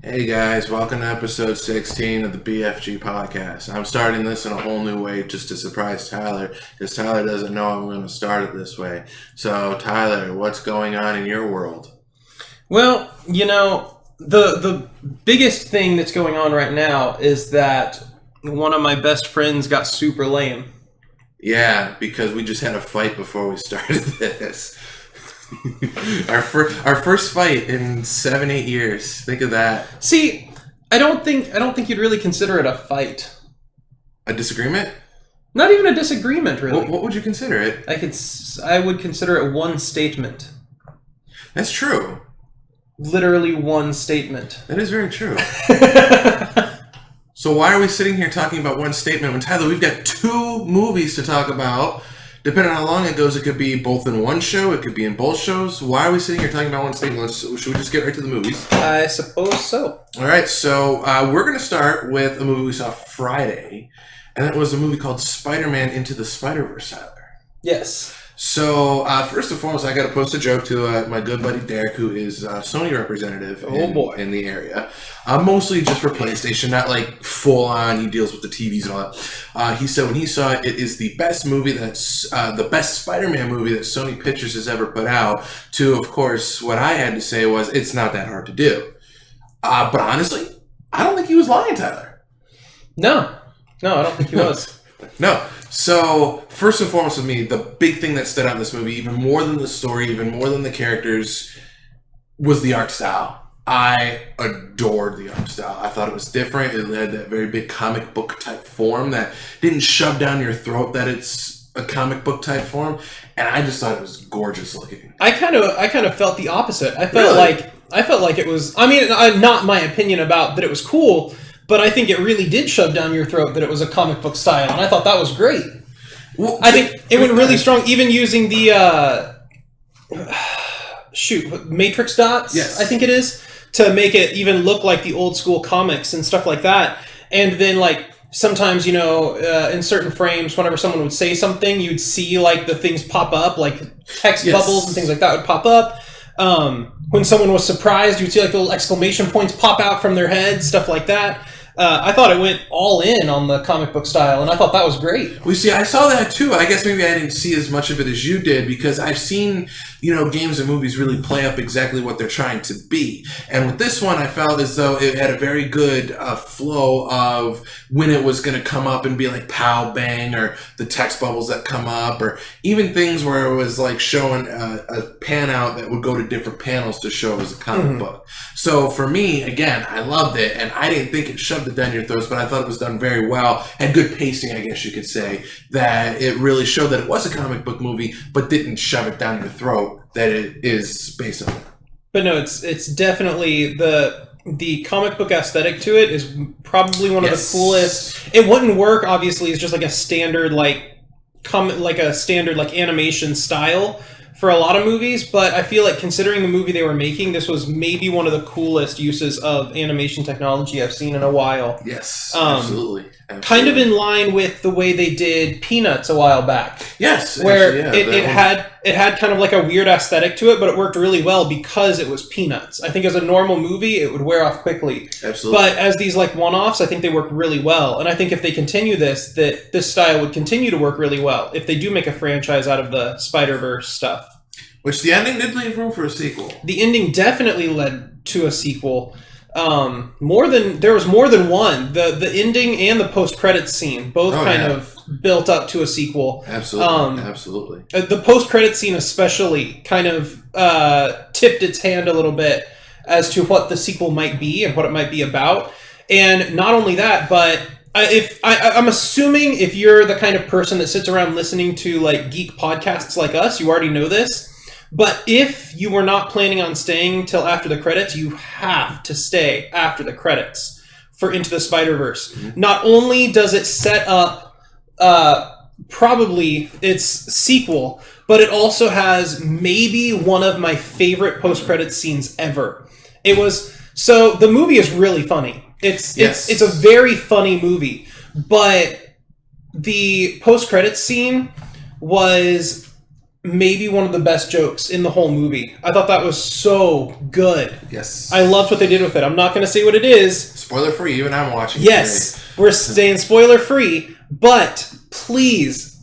Hey guys, welcome to episode 16 of the BFG Podcast. I'm starting this in a whole new way just to surprise Tyler, because Tyler doesn't know I'm going to start it this way. So, Tyler, what's going on in your world? Well, the biggest thing that's going on right now is that one of my best friends got super lame. Yeah, because we just had a fight before we started this. Our first fight in 7-8 years. Think of that. See, I don't think you'd really consider it a fight. A disagreement? Not even a disagreement, really. What would you consider it? I would consider it one statement. That's true. Literally one statement. That is very true. So why are we sitting here talking about one statement when, Tyler, we've got 2 movies to talk about? Depending on how long it goes, it could be both in one show, it could be in both shows. Why are we sitting here talking about one statement? Should we just get right to the movies? I suppose so. All right, so we're going to start with a movie we saw Friday, and that was a movie called Spider-Man Into the Spider-Verse, Tyler. Yes. So, first and foremost, I got to post a joke to my good buddy Derek, who is a Sony representative in the area. Mostly just for PlayStation, not like full-on, he deals with the TVs and all that. He said when he saw it, it is the best movie that's, the best Spider-Man movie that Sony Pictures has ever put out. To, of course, what I had to say was, it's not that hard to do. But honestly, I don't think he was lying, Tyler. No, I don't think he was. No. So, first and foremost with me, the big thing that stood out in this movie, even more than the story, even more than the characters, was the art style. I adored the art style. I thought it was different. It had that very big comic book type form that didn't shove down your throat that it's a comic book type form. And I just thought it was gorgeous looking. I kind of felt the opposite. I felt like it was. I mean, not my opinion about that it was cool. But I think it really did shove down your throat that it was a comic book style, and I thought that was great. Well, I think it went really strong, even using the matrix dots. Yes. I think it is, to make it even look like the old school comics and stuff like that. And then like sometimes in certain frames, whenever someone would say something, you'd see like the things pop up, like text bubbles and things like that would pop up. When someone was surprised, you'd see like little exclamation points pop out from their head, stuff like that. I thought it went all in on the comic book style, and I thought that was great. Well, see, I saw that too. I guess maybe I didn't see as much of it as you did, because I've seen, games and movies really play up exactly what they're trying to be. And with this one, I felt as though it had a very good flow of when it was going to come up and be like pow, bang, or the text bubbles that come up, or even things where it was like showing a pan out that would go to different panels to show it was a comic book. So for me, again, I loved it, and I didn't think it shoved it down your throats, but I thought it was done very well. Had good pacing, I guess you could say, that it really showed that it was a comic book movie, but didn't shove it down your throat that it is based on. But no, it's definitely the comic book aesthetic to it is probably one of the coolest. It wouldn't work, obviously, it's just like a standard animation style for a lot of movies, but I feel like considering the movie they were making, this was maybe one of the coolest uses of animation technology I've seen in a while. Yes, absolutely. Kind of in line with the way they did Peanuts a while back. Yes, where it had kind of like a weird aesthetic to it, but it worked really well because it was Peanuts. I think as a normal movie, it would wear off quickly. Absolutely. But as these like one-offs, I think they work really well. And I think if they continue this, that this style would continue to work really well if they do make a franchise out of the Spider-Verse stuff. Which the ending did leave room for a sequel. The ending definitely led to a sequel. There was more than one. The ending and the post-credits scene both of built up to a sequel. Absolutely. The post-credits scene especially kind of tipped its hand a little bit as to what the sequel might be and what it might be about. And not only that, but I'm assuming if you're the kind of person that sits around listening to like geek podcasts like us, you already know this. But if you were not planning on staying till after the credits, you have to stay after the credits for Into the Spider-Verse. Mm-hmm. Not only does it set up probably its sequel, but it also has maybe one of my favorite post-credits scenes ever. So the movie is really funny. It's a very funny movie, but the post-credits scene was maybe one of the best jokes in the whole movie. I thought that was so good. Yes. I loved what they did with it. I'm not going to say what it is. Spoiler free, even I'm watching. Yes, we're staying spoiler free, but please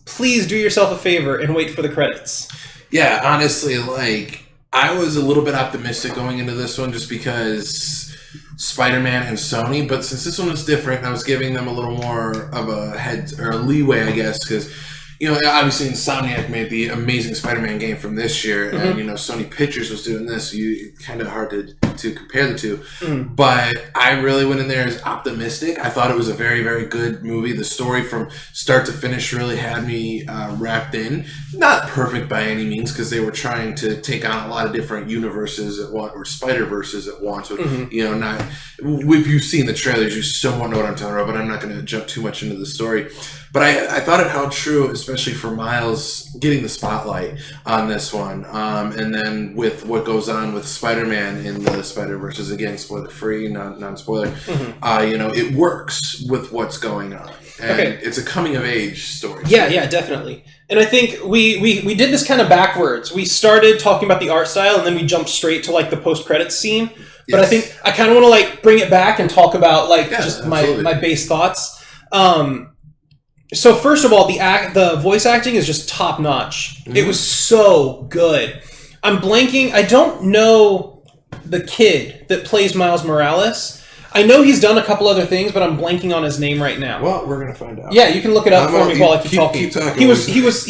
do yourself a favor and wait for the credits. Yeah, honestly, like, I was a little bit optimistic going into this one just because Spider-Man and Sony, but since this one was different, I was giving them a little more of a head or a leeway, I guess, because, you know, obviously Insomniac made the amazing Spider-Man game from this year, and, you know, Sony Pictures was doing this, so it's kind of hard to compare the two. But I really went in there as optimistic. I thought it was a very, very good movie. The story from start to finish really had me wrapped in. Not perfect by any means, because they were trying to take on a lot of different universes at once, or Spider-Verses at once. But, you know, not... If you've seen the trailers, you somewhat know what I'm talking about, but I'm not going to jump too much into the story. But I thought it held true, especially for Miles getting the spotlight on this one. And then with what goes on with Spider-Man in the Spider-Verse, again, spoiler-free, non-spoiler, you know, it works with what's going on. And it's a coming-of-age story. Yeah, definitely. And I think we did this kind of backwards. We started talking about the art style, and then we jumped straight to, like, the post-credits scene. But I think I kind of want to, like, bring it back and talk about, like, just my base thoughts. So first of all, the voice acting is just top notch. It was so good. I'm blanking. I don't know the kid that plays Miles Morales. I know he's done a couple other things, but I'm blanking on his name right now. Well, we're gonna find out. Yeah, you can look it up for me while I keep talking. Keep talking. He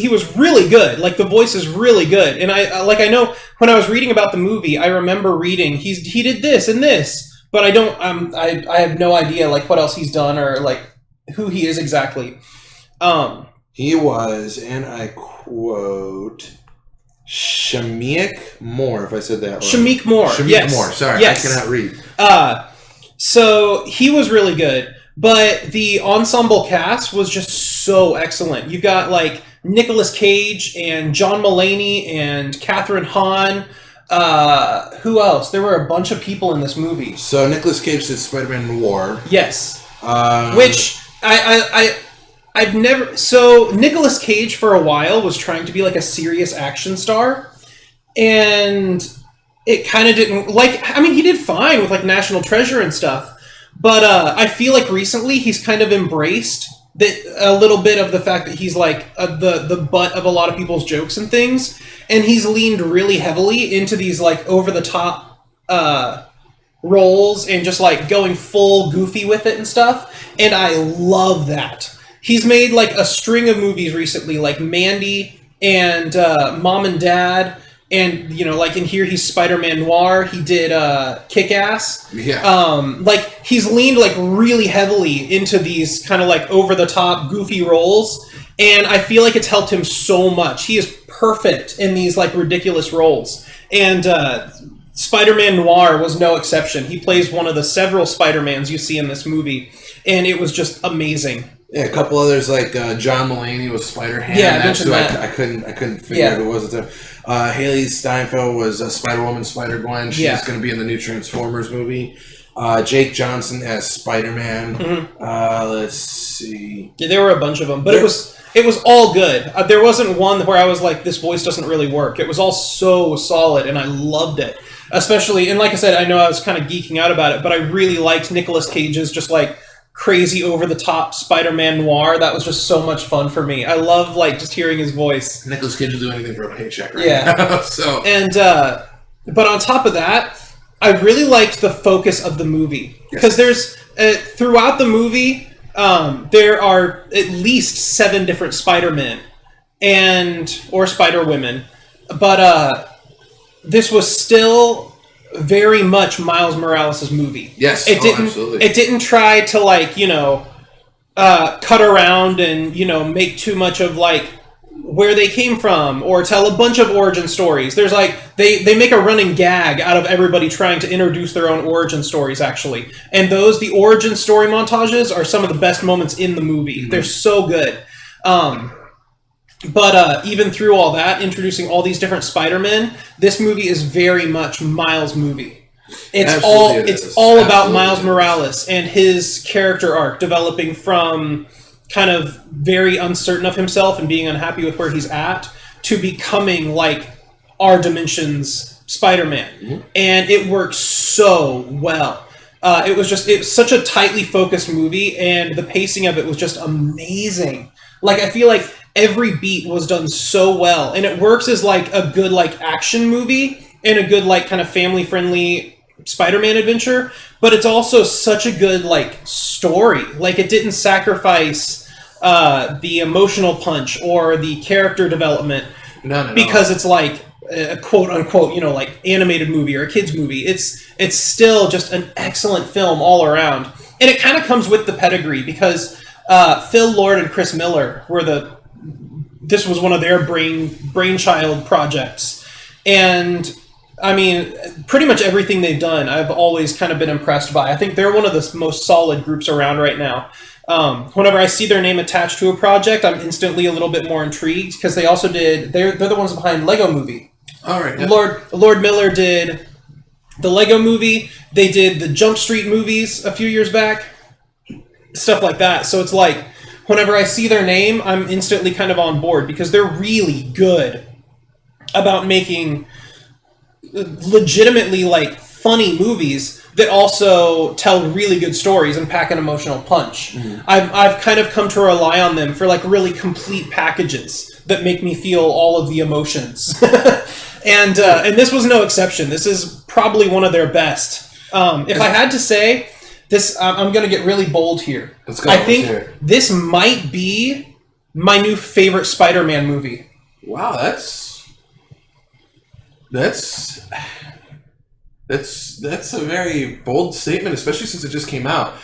was really good. Like, the voice is really good. And I know when I was reading about the movie, I remember reading he did this and this, but I don't. I have no idea, like, what else he's done or, like, who he is exactly. He was, and I quote, Shameik Moore, if I said that right. Shameik Moore. Shameik Moore. Sorry, yes. I cannot read. So he was really good, but the ensemble cast was just so excellent. You've got, like, Nicolas Cage and John Mulaney and Catherine Hahn. Who else? There were a bunch of people in this movie. So Nicolas Cage did Spider-Man Noir. Yes. Which I've never... So Nicolas Cage for a while was trying to be, like, a serious action star, and it kind of didn't... Like, I mean, he did fine with, like, National Treasure and stuff, but I feel like recently he's kind of embraced a little bit of the fact that he's, like, the butt of a lot of people's jokes and things, and he's leaned really heavily into these, like, over-the-top roles and just, like, going full goofy with it and stuff, and I love that. He's made, like, a string of movies recently, like Mandy and Mom and Dad, and, you know, like, in here he's Spider-Man Noir. He did Kick-Ass. Yeah. Like, he's leaned, like, really heavily into these kind of, like, over-the-top, goofy roles, and I feel like it's helped him so much. He is perfect in these, like, ridiculous roles. And Spider-Man Noir was no exception. He plays one of the several Spider-Mans you see in this movie, and it was just amazing. Yeah, a couple others, like John Mulaney was Spider-Ham. Yeah, that's who that. I couldn't figure out who it was at the time. Haley Steinfeld was Spider-Woman, Spider-Gwen. She's going to be in the new Transformers movie. Jake Johnson as Spider-Man. Let's see. Yeah, there were a bunch of them, but it was all good. There wasn't one where I was like, this voice doesn't really work. It was all so solid, and I loved it. Especially, and like I said, I know I was kind of geeking out about it, but I really liked Nicolas Cage's just, like, crazy over-the-top Spider-Man Noir. That was just so much fun for me. I love, like, just hearing his voice. Nicolas Cage will do anything for a paycheck now. So. And, but on top of that, I really liked the focus of the movie. Because there's, throughout the movie, there are at least 7 different Spider-Men or Spider-Women. But, this was still very much Miles Morales' movie. Yes, absolutely. It didn't try to, like, you know, cut around and, you know, make too much of, like, where they came from or tell a bunch of origin stories. There's, like, they make a running gag out of everybody trying to introduce their own origin stories, actually. And the origin story montages are some of the best moments in the movie. Mm-hmm. They're so good. But even through all that, introducing all these different Spider-Men, this movie is very much Miles' movie. It's all about Miles Morales and his character arc, developing from kind of very uncertain of himself and being unhappy with where he's at, to becoming like our dimension's Spider-Man, and it worked so well. It was such a tightly focused movie, and the pacing of it was just amazing. Like, I feel like every beat was done so well, and it works as like a good like action movie and a good like kind of family friendly Spider-Man adventure, but it's also such a good like story. Like, it didn't sacrifice the emotional punch or the character development because it's like a quote unquote, you know, like animated movie or a kids movie. It's still just an excellent film all around, and it kind of comes with the pedigree because Phil Lord and Chris Miller this was one of their brainchild projects, and I mean, pretty much everything they've done, I've always kind of been impressed by. I think they're one of the most solid groups around right now. Whenever I see their name attached to a project, I'm instantly a little bit more intrigued because they also they're the ones behind Lego Movie. All right. Yeah. Lord Miller did the Lego Movie. They did the Jump Street movies a few years back. Stuff like that. So it's like, whenever I see their name, I'm instantly kind of on board because they're really good about making legitimately like funny movies that also tell really good stories and pack an emotional punch. Mm-hmm. I've kind of come to rely on them for like really complete packages that make me feel all of the emotions. and this was no exception. This is probably one of their best. If I had to say this, I'm going to get really bold here. I think this might be my new favorite Spider-Man movie. Wow, that's a very bold statement, especially since it just came out.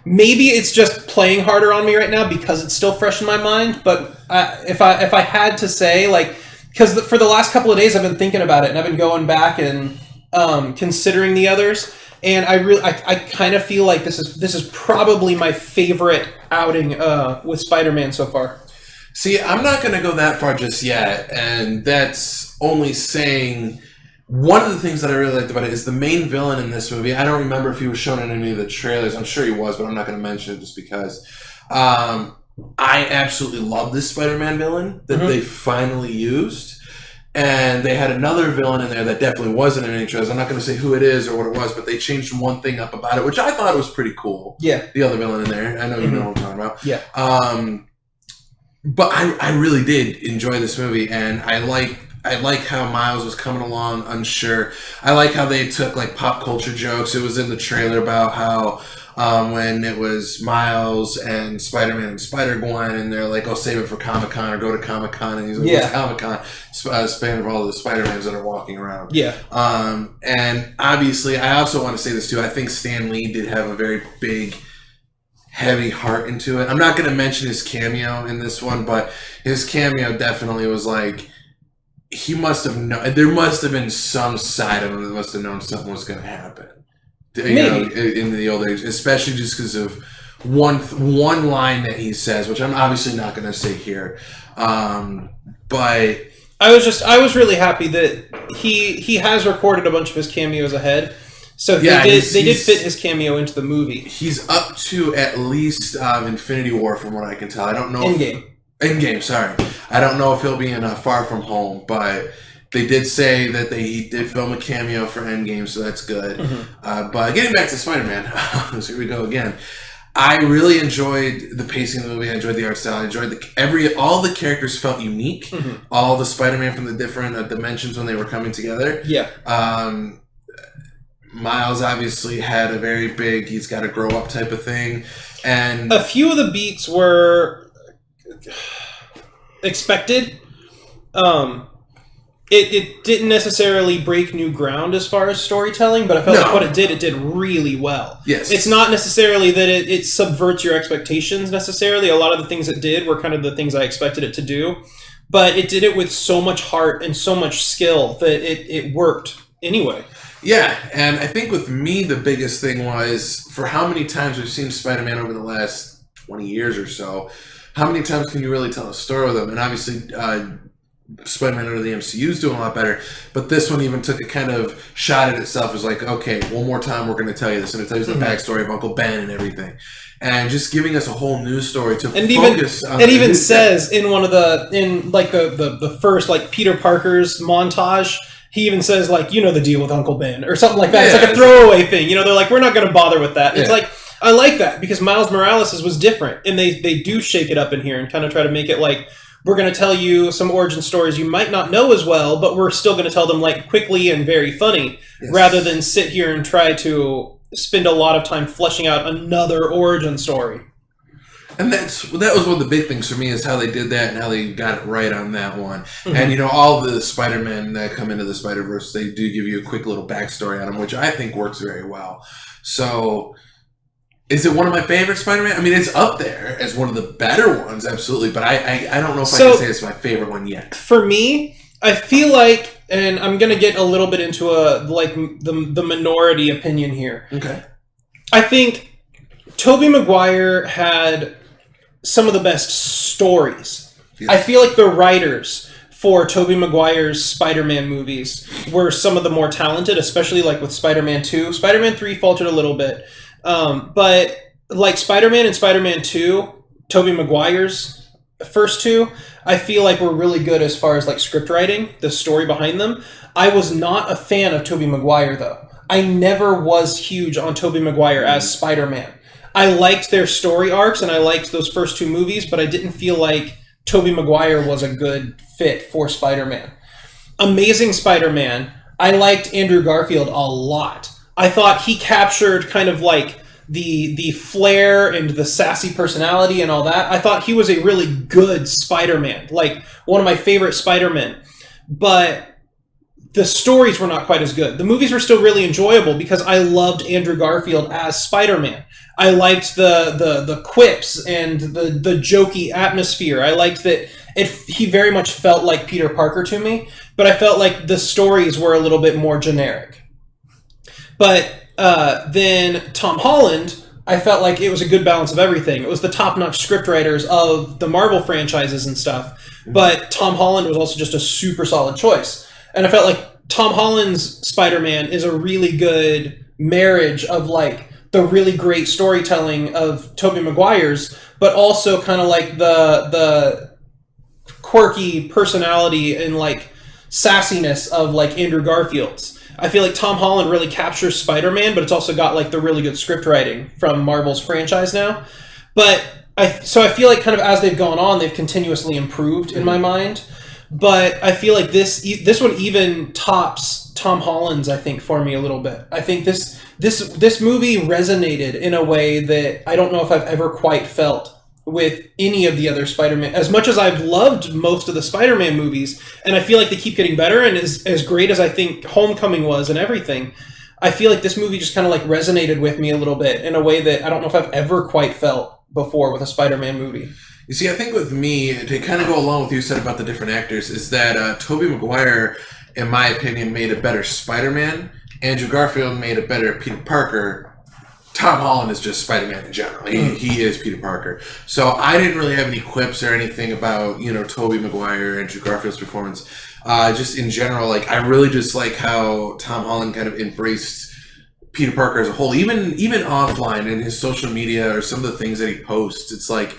Maybe it's just playing harder on me right now because it's still fresh in my mind. But if I had to say, like, because for the last couple of days I've been thinking about it and I've been going back and considering the others, and I kind of feel like this is probably my favorite outing with Spider-Man so far. See, I'm not going to go that far just yet, and that's only saying. One of the things that I really liked about it is the main villain in this movie. I don't remember if he was shown in any of the trailers. I'm sure he was, but I'm not going to mention it just because. I absolutely love this Spider-Man villain that they finally used. And they had another villain in there that definitely wasn't in any trailers. I'm not going to say who it is or what it was, but they changed one thing up about it, which I thought was pretty cool. Yeah. The other villain in there. I know you know what I'm talking about. Yeah. But I really did enjoy this movie, and I like how Miles was coming along unsure. I like how they took like pop culture jokes. It was in the trailer about how when it was Miles and Spider-Man and Spider-Gwen, and they're like, "Oh, save it for Comic-Con or go to Comic-Con," and he's like, "What's Comic-Con?" Span of all the Spider-Mans that are walking around. Yeah. And obviously, I also want to say this too. I think Stan Lee did have a very big, heavy heart into it. I'm not going to mention his cameo in this one, but his cameo definitely was like. He must have known. There must have been some side of him that must have known something was going to happen. You know, in the old age, especially just because of one line that he says, which I'm obviously not going to say here. But I was really happy that he has recorded a bunch of his cameos ahead. So they did fit his cameo into the movie. He's up to at least Infinity War, from what I can tell. I don't know. Endgame, sorry. I don't know if he'll be in Far From Home, but they did say that he did film a cameo for Endgame, so that's good. Mm-hmm. But getting back to Spider-Man, so here we go again. I really enjoyed the pacing of the movie. I enjoyed the art style. I enjoyed all the characters felt unique. Mm-hmm. All the Spider-Man from the different dimensions when they were coming together. Yeah. Miles obviously had a very big, he's got to grow up type of thing. And a few of the beats were expected. It didn't necessarily break new ground as far as storytelling, but I felt like what it did really well. Yes. It's not necessarily that it subverts your expectations necessarily. A lot of the things it did were kind of the things I expected it to do, but it did it with so much heart and so much skill that it worked anyway. Yeah, and I think with me the biggest thing was, for how many times we've seen Spider-Man over the last 20 years or so, how many times can you really tell a story with them? And obviously, Spider-Man under the MCU is doing a lot better, but this one even took a kind of shot at itself. It was like, okay, one more time we're going to tell you this, and it tells you the backstory of Uncle Ben and everything, and just giving us a whole news story to focus on. It even says in one of the first like Peter Parker's montage, he even says like, you know, the deal with Uncle Ben or something like that. It's like a throwaway thing, you know. They're like, we're not going to bother with that. It's like, I like that because Miles Morales was different, and they do shake it up in here and kind of try to make it like, we're going to tell you some origin stories you might not know as well, but we're still going to tell them like quickly and very funny, rather than sit here and try to spend a lot of time fleshing out another origin story. And that was one of the big things for me, is how they did that and how they got it right on that one. And, you know, all of the Spider-Men that come into the Spider-Verse, they do give you a quick little backstory on them, which I think works very well. So, is it one of my favorite Spider-Man? I mean, it's up there as one of the better ones, absolutely. But I don't know if I can say it's my favorite one yet. For me, I feel like, and I'm going to get a little bit into the minority opinion here. Okay. I think Tobey Maguire had some of the best stories. Yes. I feel like the writers for Tobey Maguire's Spider-Man movies were some of the more talented, especially like with Spider-Man 2. Spider-Man 3 faltered a little bit. But like Spider-Man and Spider-Man 2, Tobey Maguire's first two, I feel like were really good as far as like script writing, the story behind them. I was not a fan of Tobey Maguire though. I never was huge on Tobey Maguire as Spider-Man. I liked their story arcs and I liked those first two movies, but I didn't feel like Tobey Maguire was a good fit for Spider-Man. Amazing Spider-Man, I liked Andrew Garfield a lot. I thought he captured kind of like the flair and the sassy personality and all that. I thought he was a really good Spider-Man, like one of my favorite Spider-Men. But the stories were not quite as good. The movies were still really enjoyable because I loved Andrew Garfield as Spider-Man. I liked the quips and the jokey atmosphere. I liked that he very much felt like Peter Parker to me, but I felt like the stories were a little bit more generic. But then Tom Holland, I felt like it was a good balance of everything. It was the top-notch scriptwriters of the Marvel franchises and stuff, but Tom Holland was also just a super solid choice. And I felt like Tom Holland's Spider-Man is a really good marriage of like the really great storytelling of Tobey Maguire's, but also kind of like the quirky personality and like sassiness of like Andrew Garfield's. I feel like Tom Holland really captures Spider-Man, but it's also got like the really good script writing from Marvel's franchise now. But I feel like kind of as they've gone on, they've continuously improved in my mind. But I feel like this one even tops Tom Holland's, I think, for me a little bit. I think this movie resonated in a way that I don't know if I've ever quite felt with any of the other Spider-Man. As much as I've loved most of the Spider-Man movies, and I feel like they keep getting better, and as great as I think Homecoming was and everything, I feel like this movie just kind of like resonated with me a little bit in a way that I don't know if I've ever quite felt before with a Spider-Man movie. You see, I think with me, to kind of go along with what you said about the different actors, is that Tobey Maguire, in my opinion, made a better Spider-Man. Andrew Garfield made a better Peter Parker. Tom Holland is just Spider-Man in general. He is Peter Parker. So I didn't really have any quips or anything about, you know, Tobey Maguire, Andrew Garfield's performance. Just in general, like, I really just like how Tom Holland kind of embraced Peter Parker as a whole. Even offline in his social media or some of the things that he posts, it's like,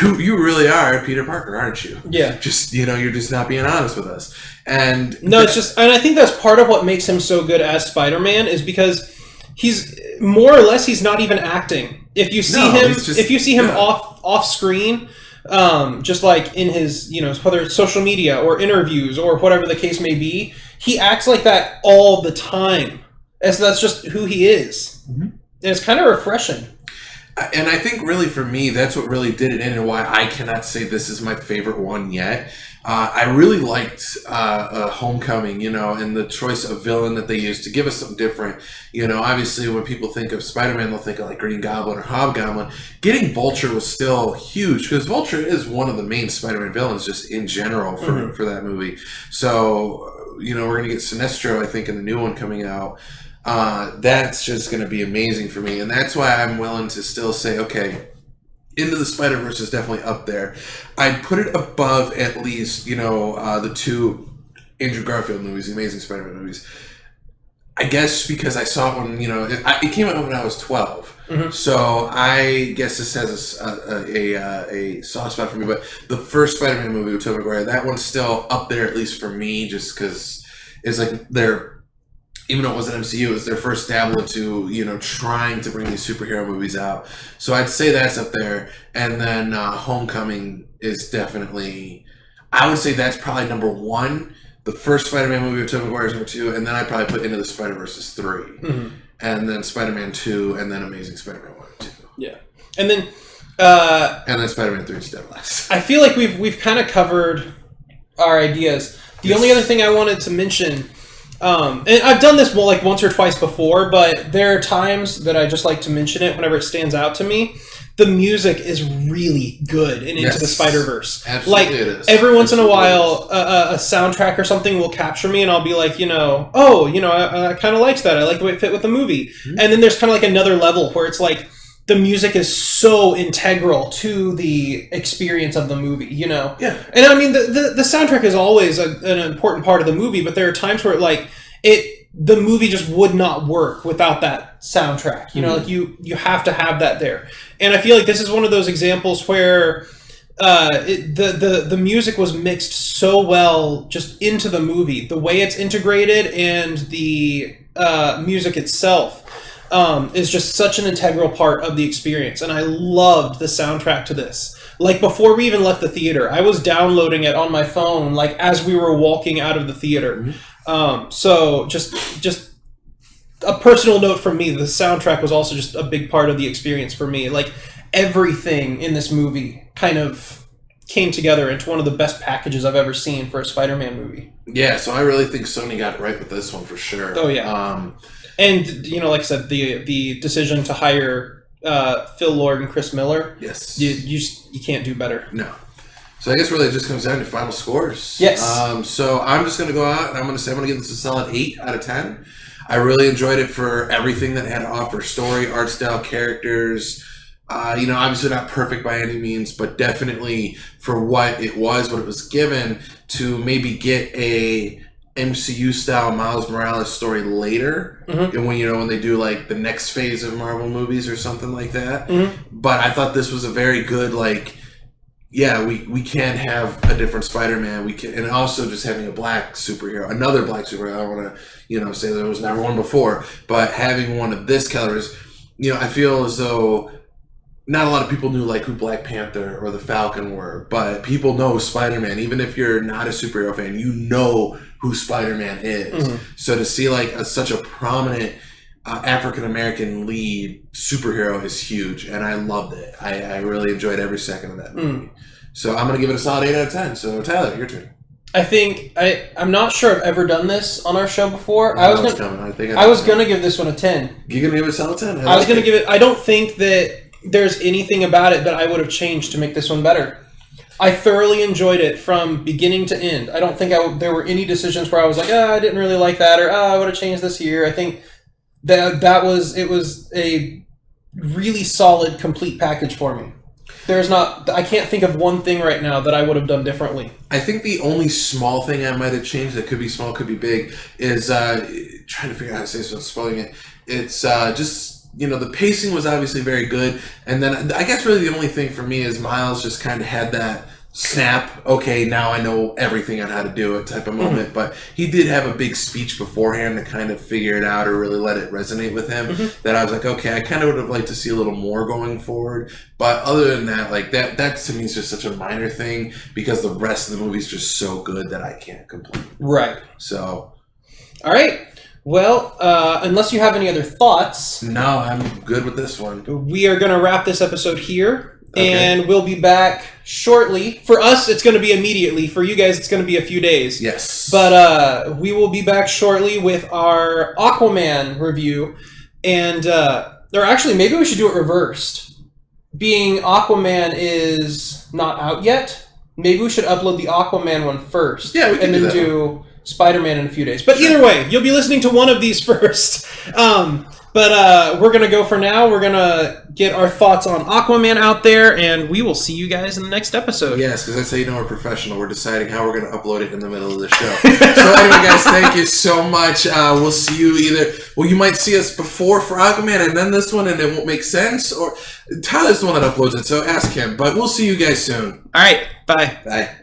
you really are Peter Parker, aren't you? Yeah. Just, you know, you're just not being honest with us. And no, it's just, and I think that's part of what makes him so good as Spider-Man is because he's more or less, he's not even acting. If you see him off screen, just like in his, you know, whether it's social media or interviews or whatever the case may be, he acts like that all the time. And so that's just who he is. Mm-hmm. And it's kind of refreshing. And I think really for me, that's what really did it in and why I cannot say this is my favorite one yet. I really liked Homecoming, you know, and the choice of villain that they used to give us something different. You know, obviously when people think of Spider-Man, they'll think of like Green Goblin or Hobgoblin. Getting Vulture was still huge because Vulture is one of the main Spider-Man villains just in general for that movie. So, you know, we're going to get Sinestro, I think, in the new one coming out. That's just going to be amazing for me. And that's why I'm willing to still say, okay, Into the Spider-Verse is definitely up there. I'd put it above at least, the two Andrew Garfield movies, the Amazing Spider-Man movies. I guess because I saw it when, it came out when I was 12. Mm-hmm. So I guess this has a soft spot for me. But the first Spider-Man movie with Tobey Maguire, that one's still up there, at least for me, just because it's like even though it wasn't MCU, it was their first dabble into, trying to bring these superhero movies out. So I'd say that's up there. And then Homecoming is definitely, I would say that's probably number one. The first Spider-Man movie with Tobey Maguire is number two, and then I'd probably put Into the Spider-Verse as 3. Mm-hmm. And then Spider-Man 2, and then Amazing Spider-Man 1 and 2. Yeah. And then Spider-Man 3 is dead last. I feel like we've kind of covered our ideas. The only other thing I wanted to mention, and I've done this once or twice before, but there are times that I just like to mention it whenever it stands out to me. The music is really good in Into the Spider-Verse. Absolutely, it is. Every once in a while, a soundtrack or something will capture me, and I'll be like, I kind of liked that. I like the way it fit with the movie. Mm-hmm. And then there's kind of like another level where it's like the music is so integral to the experience of the movie, Yeah. And I mean, the soundtrack is always an important part of the movie, but there are times where the movie just would not work without that soundtrack. You have to have that there. And I feel like this is one of those examples where the music was mixed so well just into the movie. The way it's integrated and the music itself is just such an integral part of the experience. And I loved the soundtrack to this. Like, before we even left the theater, I was downloading it on my phone, as we were walking out of the theater. Mm-hmm. So just a personal note from me, the soundtrack was also just a big part of the experience for me. Like, everything in this movie kind of came together into one of the best packages I've ever seen for a Spider-Man movie. Yeah, so I really think Sony got it right with this one for sure. Oh, yeah. And, like I said, the decision to hire Phil Lord and Chris Miller. Yes. You can't do better. No. So I guess really it just comes down to final scores. Yes. So I'm just going to go out and I'm going to give this a solid 8 out of 10. I really enjoyed it for everything that it had to offer. Story, art style, characters. Obviously not perfect by any means, but definitely for what it was given, to maybe get a MCU style Miles Morales story later, mm-hmm. and when they do like the next phase of Marvel movies or something like that. Mm-hmm. But I thought this was a very good we can have a different Spider-Man. We can, and also just having another black superhero. I don't want to say there was never one before, but having one of this caliber is, I feel as though not a lot of people knew who Black Panther or the Falcon were, but people know Spider-Man. Even if you're not a superhero fan, you know who Spider-Man is. Mm-hmm. So to see such a prominent African-American lead superhero is huge, and I loved it. I really enjoyed every second of that movie. Mm. So I'm going to give it a solid 8 out of 10. So Tyler, your turn. I think I'm not sure I've ever done this on our show before. I was going to give this one a 10. You're going to give it a solid 10? I was going to give it. I don't think that there's anything about it that I would have changed to make this one better. I thoroughly enjoyed it from beginning to end. I don't think there were any decisions where I was like, I didn't really like that, or I would have changed this here. I think it was a really solid, complete package for me. I can't think of one thing right now that I would have done differently. I think the only small thing I might have changed, that could be small, could be big, is trying to figure out how to say this without spoiling it. It's just, the pacing was obviously very good. And then I guess really the only thing for me is Miles just kind of had that snap, okay, now I know everything on how to do it type of moment. Mm-hmm. But he did have a big speech beforehand to kind of figure it out or really let it resonate with him, mm-hmm. that I was like, okay, I kind of would have liked to see a little more going forward. But other than that, that to me is just such a minor thing, because the rest of the movie is just so good that I can't complain. Right. So. All right. Well, unless you have any other thoughts. No, I'm good with this one. We are going to wrap this episode here. Okay. And we'll be back shortly. For us, it's going to be immediately. For you guys, it's going to be a few days. Yes. But we will be back shortly with our Aquaman review. And, or actually, maybe we should do it reversed. Being Aquaman is not out yet, maybe we should upload the Aquaman one first. Yeah, we can do Spider-Man in a few days. But either way, you'll be listening to one of these first. But we're going to go for now. We're going to get our thoughts on Aquaman out there, and we will see you guys in the next episode. Yes, because that's how you know we're professional. We're deciding how we're going to upload it in the middle of the show. So anyway, guys, thank you so much. We'll see you either... Well, you might see us before for Aquaman and then this one, and it won't make sense. Or Tyler's the one that uploads it, so ask him. But we'll see you guys soon. All right. Bye. Bye.